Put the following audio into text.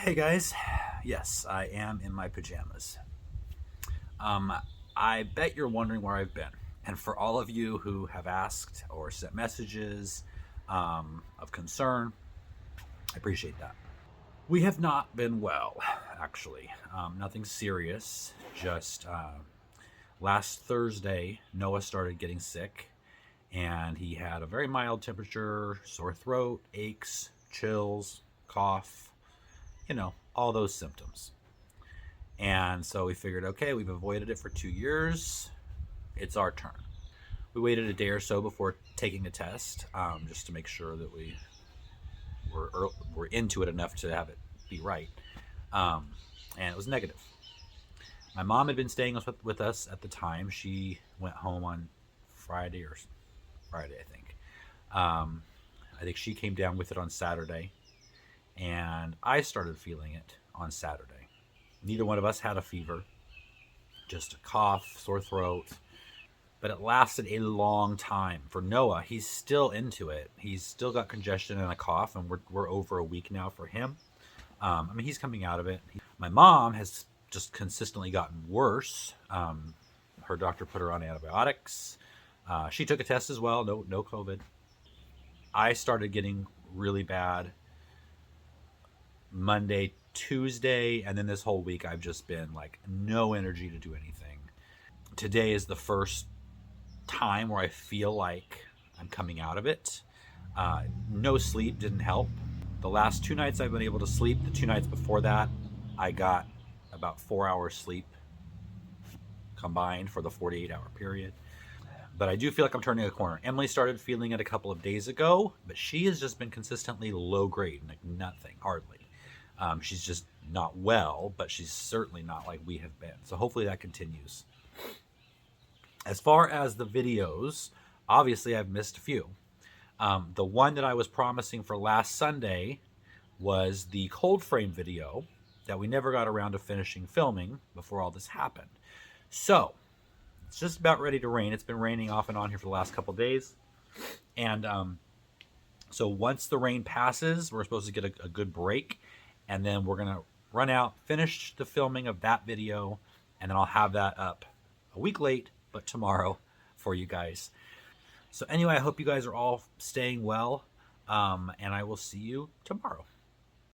Hey guys, yes, I am in my pajamas. Um, I bet you're wondering where I've been. And for all of you who have asked or sent messages of concern, I appreciate that. We have not been well, actually. Nothing serious. Just last Thursday, Noah started getting sick, and he had a very mild temperature, sore throat, aches, chills, cough, all those symptoms. And so we figured, okay, we've avoided it for 2 years. It's our turn. We waited a day or so before taking a test, just to make sure that we're into it enough to have it be right. Um, and it was negative. My mom had been staying with us at the time. She went home on Friday or Friday, I think. Um, I think she came down with it on Saturday, and I started feeling it on Saturday. Neither one of us had a fever, just a cough, sore throat, but it lasted a long time. For Noah, he's still into it. He's still got congestion and a cough, and we're over a week now for him. He's coming out of it. My mom has just consistently gotten worse. Her doctor put her on antibiotics. She took a test as well. No COVID. I started getting really bad Monday, Tuesday, and then this whole week I've just been like no energy to do anything. Today is the first time where I feel like I'm coming out of it. No sleep didn't help. The last 2 nights I've been able to sleep. The 2 nights before that, I got about 4 hours sleep combined for the 48-hour period. But I do feel like I'm turning a corner. Emily started feeling it a couple of days ago, but she has just been consistently low grade, like nothing, hardly. She's just not well, but she's certainly not like we have been. So hopefully that continues. As far as the videos, obviously I've missed a few. The one that I was promising for last Sunday was the cold frame video that we never got around to finishing filming before all this happened. So it's just about ready to rain. It's been raining off and on here for the last couple of days. And so once the rain passes, we're supposed to get a good break. And then we're going to run out, finish the filming of that video, and then I'll have that up a week late, but tomorrow for you guys. So anyway, I hope you guys are all staying well, and I will see you tomorrow.